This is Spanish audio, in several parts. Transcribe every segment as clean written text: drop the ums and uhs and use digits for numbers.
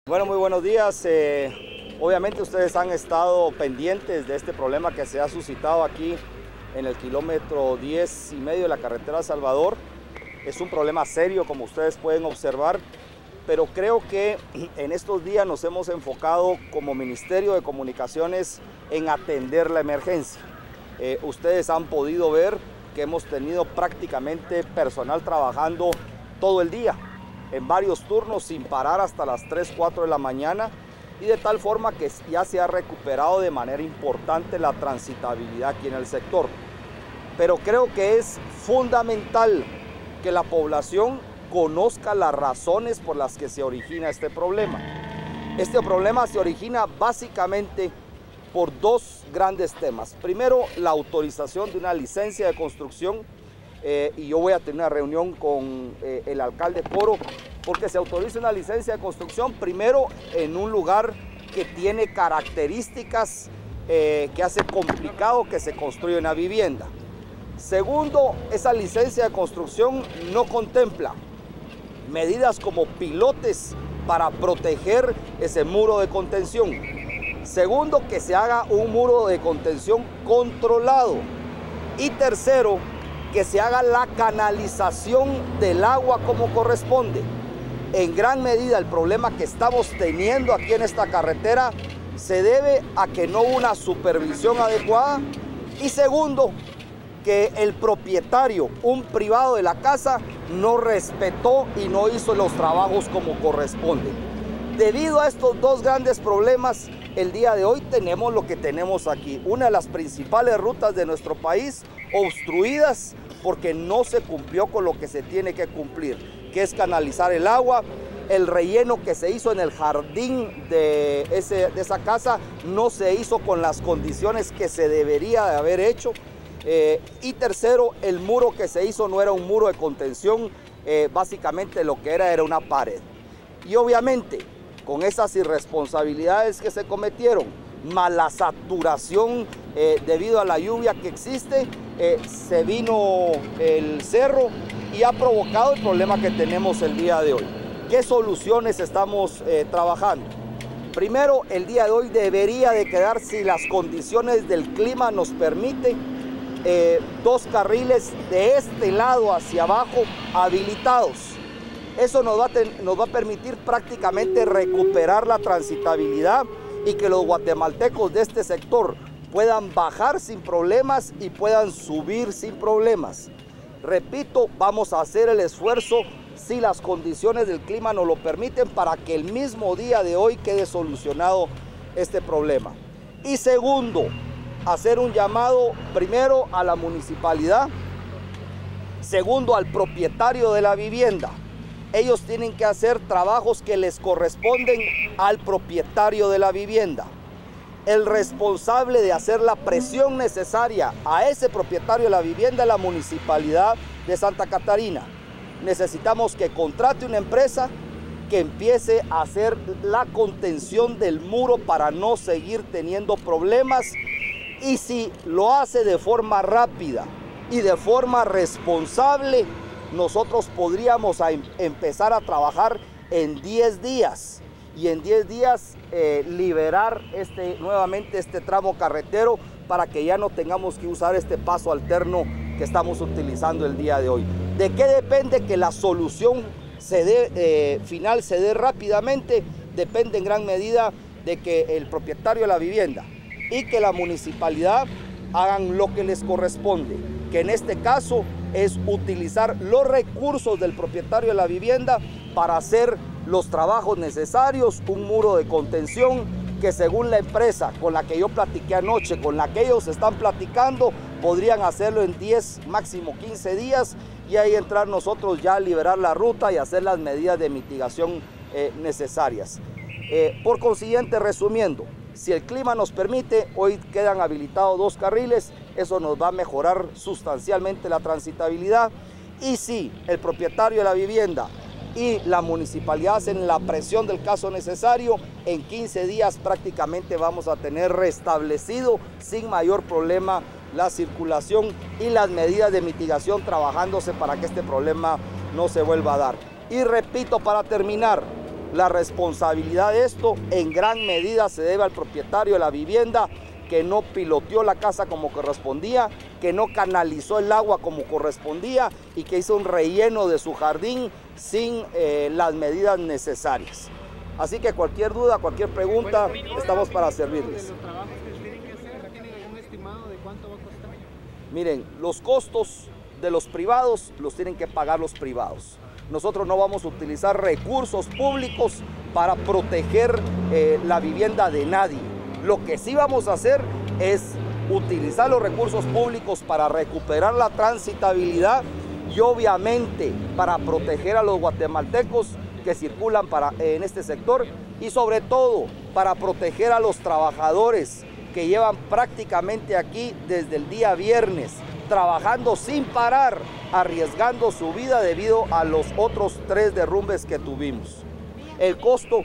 Bueno, muy buenos días. Obviamente ustedes han estado pendientes de este problema que se ha suscitado aquí en el kilómetro 10,5 de la carretera Salvador. Es un problema serio, como ustedes pueden observar, pero creo que en estos días nos hemos enfocado como Ministerio de Comunicaciones en atender la emergencia. Ustedes han podido ver que hemos tenido prácticamente personal trabajando todo el día, en varios turnos sin parar hasta las 3, 4 de la mañana, y de tal forma que ya se ha recuperado de manera importante la transitabilidad aquí en el sector. Pero creo que es fundamental que la población conozca las razones por las que se origina este problema. Este problema se origina básicamente por dos grandes temas. Primero, la autorización de una licencia de construcción, y yo voy a tener una reunión con el alcalde Coro, porque se autoriza una licencia de construcción primero en un lugar que tiene características que hace complicado que se construya una vivienda. Segundo, esa licencia de construcción no contempla medidas como pilotes para proteger ese muro de contención. Segundo, que se haga un muro de contención controlado. Y tercero, que se haga la canalización del agua como corresponde. En gran medida el problema que estamos teniendo aquí en esta carretera se debe a que no hubo una supervisión adecuada. Y segundo, que el propietario, un privado de la casa, no respetó y no hizo los trabajos como corresponde. Debido a estos dos grandes problemas, el día de hoy tenemos lo que tenemos aquí, una de las principales rutas de nuestro país obstruidas porque no se cumplió con lo que se tiene que cumplir, que es canalizar el agua. El relleno que se hizo en el jardín de esa casa no se hizo con las condiciones que se debería de haber hecho. Y tercero, el muro que se hizo no era un muro de contención, básicamente lo que era una pared. Y obviamente, con esas irresponsabilidades que se cometieron, más la saturación debido a la lluvia que existe, se vino el cerro y ha provocado el problema que tenemos el día de hoy. ¿Qué soluciones estamos trabajando? Primero, el día de hoy debería de quedar, si las condiciones del clima nos permiten, dos carriles de este lado hacia abajo habilitados. Eso nos va a permitir prácticamente recuperar la transitabilidad y que los guatemaltecos de este sector puedan bajar sin problemas y puedan subir sin problemas. Repito, vamos a hacer el esfuerzo, si las condiciones del clima nos lo permiten, para que el mismo día de hoy quede solucionado este problema. Y segundo, hacer un llamado primero a la municipalidad, segundo al propietario de la vivienda. Ellos tienen que hacer trabajos que les corresponden al propietario de la vivienda. El responsable de hacer la presión necesaria a ese propietario de la vivienda es la Municipalidad de Santa Catarina. Necesitamos que contrate una empresa que empiece a hacer la contención del muro para no seguir teniendo problemas. Y si lo hace de forma rápida y de forma responsable, nosotros podríamos empezar a trabajar en 10 días. Y en 10 días liberar nuevamente este tramo carretero para que ya no tengamos que usar este paso alterno que estamos utilizando el día de hoy. ¿De qué depende que la solución final se dé rápidamente? Depende en gran medida de que el propietario de la vivienda y que la municipalidad hagan lo que les corresponde, que en este caso es utilizar los recursos del propietario de la vivienda para hacer los trabajos necesarios, un muro de contención que, según la empresa con la que yo platiqué anoche, con la que ellos están platicando, podrían hacerlo en 10, máximo 15 días, y ahí entrar nosotros ya a liberar la ruta y hacer las medidas de mitigación necesarias. Por consiguiente, resumiendo, si el clima nos permite, hoy quedan habilitados 2 carriles, eso nos va a mejorar sustancialmente la transitabilidad. Y si el propietario de la vivienda y la municipalidad hacen la presión del caso necesario, en 15 días prácticamente vamos a tener restablecido sin mayor problema la circulación y las medidas de mitigación trabajándose para que este problema no se vuelva a dar. Y repito, para terminar, La responsabilidad de esto en gran medida se debe al propietario de la vivienda, que no piloteó la casa como correspondía, que no canalizó el agua como correspondía y que hizo un relleno de su jardín sin las medidas necesarias. Así que cualquier duda, cualquier pregunta, estamos para servirles. ¿De los trabajos que tienen que hacer, tienen algún estimado de cuánto va a costar? Miren, los costos de los privados los tienen que pagar los privados. Nosotros no vamos a utilizar recursos públicos para proteger la vivienda de nadie. Lo que sí vamos a hacer es utilizar los recursos públicos para recuperar la transitabilidad y obviamente para proteger a los guatemaltecos que circulan en este sector y sobre todo para proteger a los trabajadores que llevan prácticamente aquí desde el día viernes, trabajando sin parar, arriesgando su vida debido a los otros 3 derrumbes que tuvimos. El costo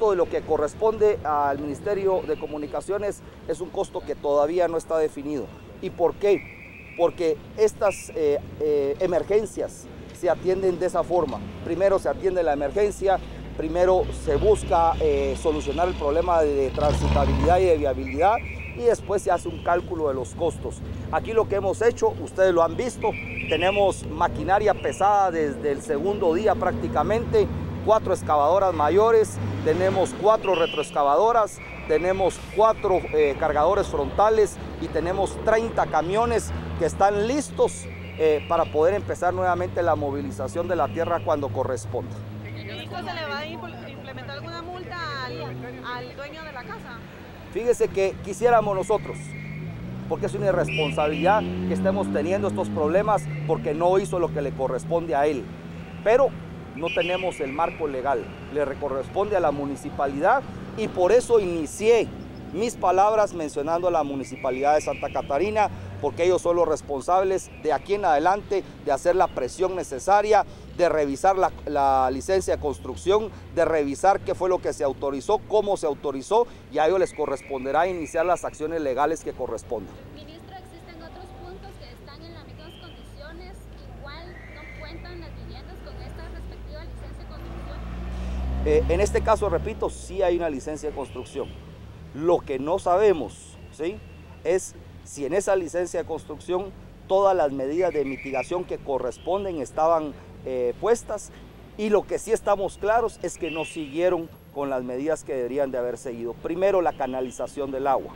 de lo que corresponde al Ministerio de Comunicaciones es un costo que todavía no está definido. ¿Y por qué? Porque estas emergencias se atienden de esa forma. Primero se atiende la emergencia, primero se busca solucionar el problema de transitabilidad y de viabilidad y después se hace un cálculo de los costos. Aquí lo que hemos hecho, ustedes lo han visto, tenemos maquinaria pesada desde el segundo día prácticamente, 4 excavadoras mayores, tenemos 4 retroexcavadoras, tenemos 4 cargadores frontales y tenemos 30 camiones que están listos para poder empezar nuevamente la movilización de la tierra cuando corresponda. ¿Ministro, se le va a implementar alguna multa al dueño de la casa? Fíjese que quisiéramos nosotros, porque es una irresponsabilidad que estemos teniendo estos problemas porque no hizo lo que le corresponde a él. Pero no tenemos el marco legal, le corresponde a la municipalidad y por eso inicié mis palabras mencionando a la Municipalidad de Santa Catarina, porque ellos son los responsables de aquí en adelante de hacer la presión necesaria, de revisar la licencia de construcción, de revisar qué fue lo que se autorizó, cómo se autorizó, y a ellos les corresponderá iniciar las acciones legales que correspondan. Ministro, ¿existen otros puntos que están en las mismas condiciones? Igual no cuentan las viviendas con esta respectiva licencia de construcción. En este caso, repito, sí hay una licencia de construcción. Lo que no sabemos, ¿sí?, es si en esa licencia de construcción todas las medidas de mitigación que corresponden estaban puestas, y lo que sí estamos claros es que no siguieron con las medidas que deberían de haber seguido. Primero, la canalización del agua.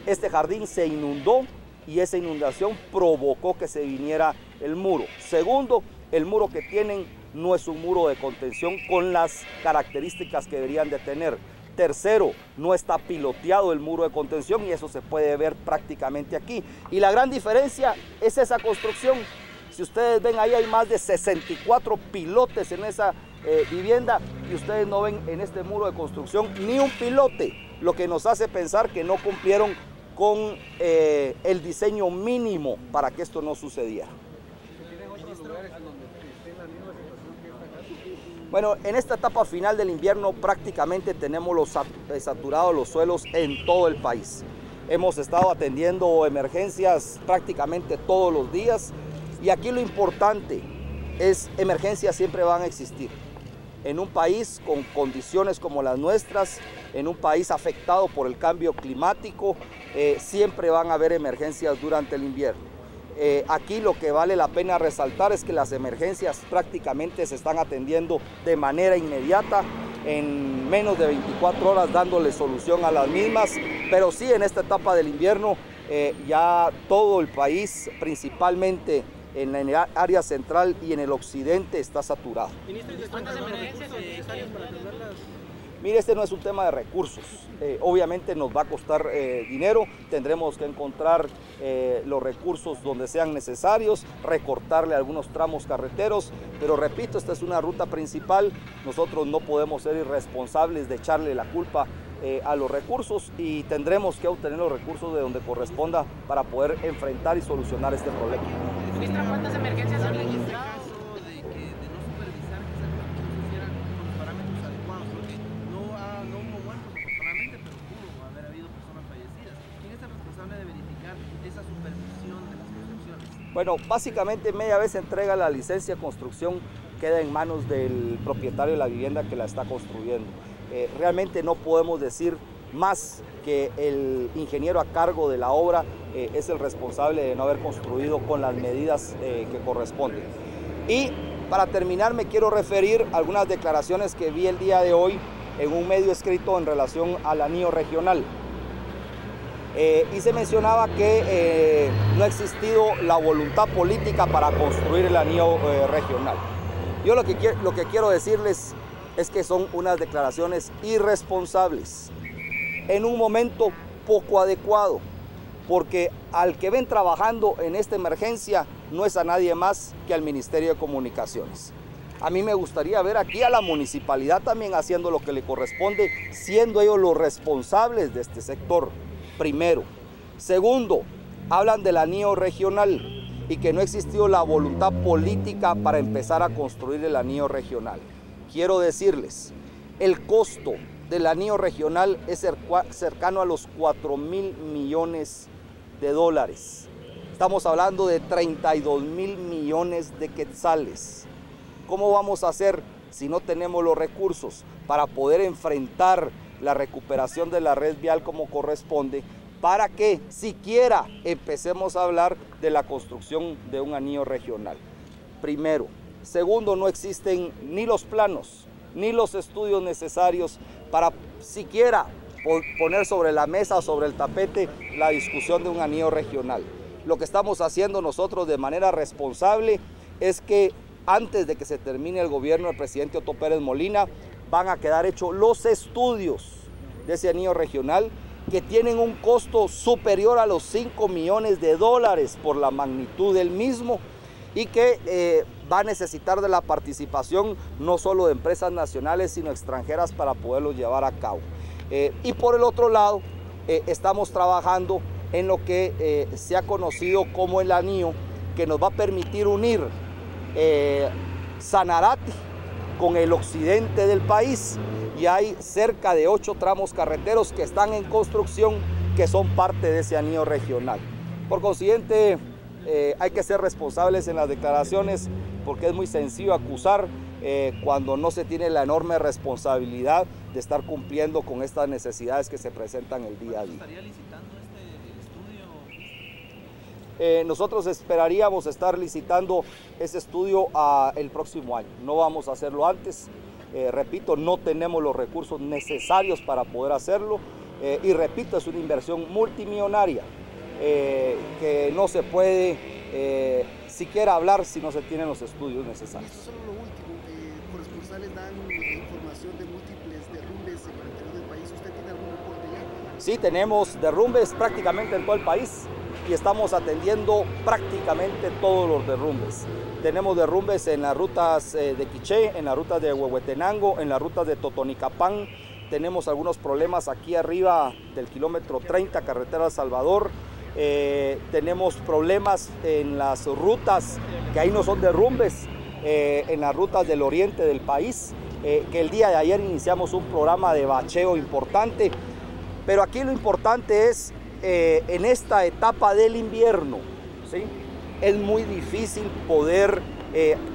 Este jardín se inundó y esa inundación provocó que se viniera el muro. Segundo, el muro que tienen no es un muro de contención con las características que deberían de tener. Tercero, no está piloteado el muro de contención y eso se puede ver prácticamente aquí. Y la gran diferencia es esa construcción. Si ustedes ven ahí hay más de 64 pilotes en esa vivienda y ustedes no ven en este muro de construcción ni un pilote, lo que nos hace pensar que no cumplieron con el diseño mínimo para que esto no sucediera. ¿Tienen otros lugares en donde esté la misma situación que esta casa? Bueno, en esta etapa final del invierno prácticamente tenemos saturados los suelos en todo el país. Hemos estado atendiendo emergencias prácticamente todos los días y aquí lo importante es emergencias siempre van a existir. En un país con condiciones como las nuestras, en un país afectado por el cambio climático, siempre van a haber emergencias durante el invierno. Aquí lo que vale la pena resaltar es que las emergencias prácticamente se están atendiendo de manera inmediata, en menos de 24 horas dándole solución a las mismas, pero sí en esta etapa del invierno ya todo el país, principalmente en la área central y en el occidente, está saturado. Ministro, ¿y cuántas emergencias son necesarias para atenderlas? Mire, este no es un tema de recursos, obviamente nos va a costar dinero, tendremos que encontrar los recursos donde sean necesarios, recortarle algunos tramos carreteros, pero repito, esta es una ruta principal, nosotros no podemos ser irresponsables de echarle la culpa a los recursos y tendremos que obtener los recursos de donde corresponda para poder enfrentar y solucionar este problema. Ministra, ¿cuántas emergencias han registrado? Bueno, básicamente media vez se entrega la licencia de construcción queda en manos del propietario de la vivienda que la está construyendo. Realmente no podemos decir más que el ingeniero a cargo de la obra es el responsable de no haber construido con las medidas que corresponden. Y para terminar me quiero referir a algunas declaraciones que vi el día de hoy en un medio escrito en relación al anillo regional. Y se mencionaba que no ha existido la voluntad política para construir el anillo regional. Yo lo que quiero decirles es que son unas declaraciones irresponsables, en un momento poco adecuado, porque al que ven trabajando en esta emergencia no es a nadie más que al Ministerio de Comunicaciones. A mí me gustaría ver aquí a la municipalidad también haciendo lo que le corresponde, siendo ellos los responsables de este sector, primero. Segundo, hablan del anillo regional y que no ha existido la voluntad política para empezar a construir el anillo regional. Quiero decirles, el costo del anillo regional es cercano a los 4.000 millones de dólares. Estamos hablando de 32.000 millones de quetzales. ¿Cómo vamos a hacer si no tenemos los recursos para poder enfrentar la recuperación de la red vial como corresponde, para que siquiera empecemos a hablar de la construcción de un anillo regional? Primero. Segundo, no existen ni los planos, ni los estudios necesarios para siquiera poner sobre la mesa o sobre el tapete la discusión de un anillo regional. Lo que estamos haciendo nosotros de manera responsable es que antes de que se termine el gobierno del presidente Otto Pérez Molina, van a quedar hechos los estudios de ese anillo regional, que tienen un costo superior a los 5 millones de dólares por la magnitud del mismo, y que va a necesitar de la participación no solo de empresas nacionales, sino extranjeras para poderlo llevar a cabo. Y por el otro lado, estamos trabajando en lo que se ha conocido como el anillo, que nos va a permitir unir Sanarate con el occidente del país, y hay cerca de 8 tramos carreteros que están en construcción, que son parte de ese anillo regional. Por consiguiente, hay que ser responsables en las declaraciones, porque es muy sencillo acusar cuando no se tiene la enorme responsabilidad de estar cumpliendo con estas necesidades que se presentan el día a día. ¿Estaría licitando este estudio? Nosotros esperaríamos estar licitando ese estudio el próximo año. No vamos a hacerlo antes. Repito, no tenemos los recursos necesarios para poder hacerlo. Y repito, es una inversión multimillonaria que no se puede siquiera hablar si no se tienen los estudios necesarios. Esto es solo lo último. Corresponsales dan información de múltiples derrumbes en el interior del país. ¿Usted tiene algún reporte ya? Sí, tenemos derrumbes prácticamente en todo el país y estamos atendiendo prácticamente todos los derrumbes. Tenemos derrumbes en las rutas de Quiché, en las rutas de Huehuetenango, en las rutas de Totonicapán. Tenemos algunos problemas aquí arriba del kilómetro 30, carretera El Salvador. Tenemos problemas en las rutas, que ahí no son derrumbes, en las rutas del oriente del país, que el día de ayer iniciamos un programa de bacheo importante. Pero aquí lo importante es, en esta etapa del invierno, ¿sí?, es muy difícil poder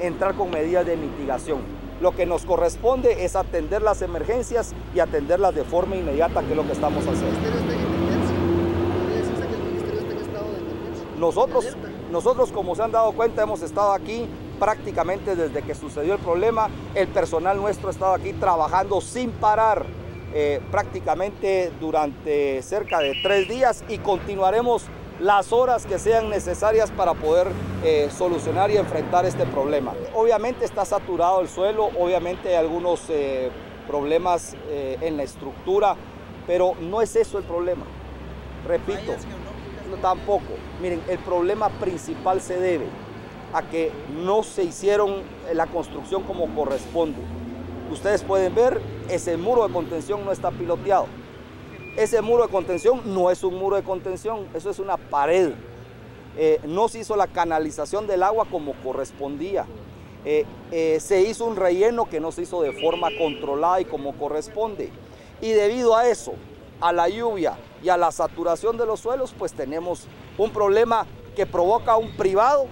entrar con medidas de mitigación. Lo que nos corresponde es atender las emergencias y atenderlas de forma inmediata, que es lo que estamos haciendo. ¿El ministerio está en emergencia? ¿Podría decirse que el ministerio está en estado de emergencia? Nosotros, como se han dado cuenta, hemos estado aquí prácticamente desde que sucedió el problema. El personal nuestro ha estado aquí trabajando sin parar prácticamente durante cerca de 3 días, y continuaremos las horas que sean necesarias para poder solucionar y enfrentar este problema. Obviamente está saturado el suelo, obviamente hay algunos problemas en la estructura, pero no es eso el problema. Repito, tampoco. Miren, el problema principal se debe a que no se hicieron la construcción como corresponde. Ustedes pueden ver, ese muro de contención no está piloteado. Ese muro de contención no es un muro de contención, eso es una pared. No se hizo la canalización del agua como correspondía. Se hizo un relleno que no se hizo de forma controlada y como corresponde. Y debido a eso, a la lluvia y a la saturación de los suelos, pues tenemos un problema que provoca a un privado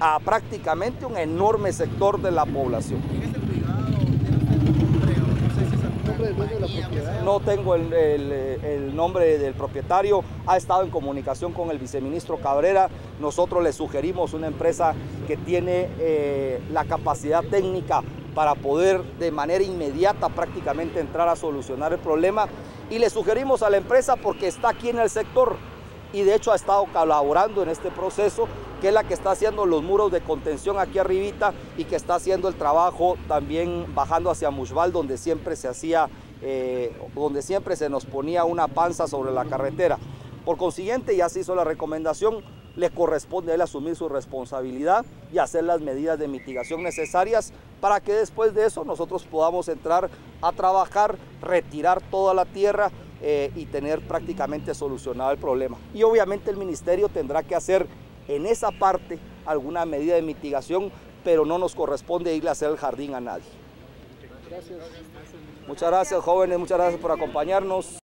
a prácticamente un enorme sector de la población. ¿Quién es el privado? ¿Tiene usted un nombre o no sé si es el nombre del dueño de la propiedad? No tengo el nombre del propietario, ha estado en comunicación con el viceministro Cabrera. Nosotros le sugerimos una empresa que tiene la capacidad técnica para poder de manera inmediata prácticamente entrar a solucionar el problema, y le sugerimos a la empresa porque está aquí en el sector y de hecho ha estado colaborando en este proceso, que es la que está haciendo los muros de contención aquí arribita y que está haciendo el trabajo también bajando hacia Mushbal, donde siempre se hacía, donde siempre se nos ponía una panza sobre la carretera. Por consiguiente, ya se hizo la recomendación, le corresponde a él asumir su responsabilidad y hacer las medidas de mitigación necesarias para que después de eso nosotros podamos entrar a trabajar, retirar toda la tierra y tener prácticamente solucionado el problema. Y obviamente el ministerio tendrá que hacer en esa parte alguna medida de mitigación, pero no nos corresponde irle a hacer el jardín a nadie. Gracias. Muchas gracias, jóvenes, muchas gracias por acompañarnos.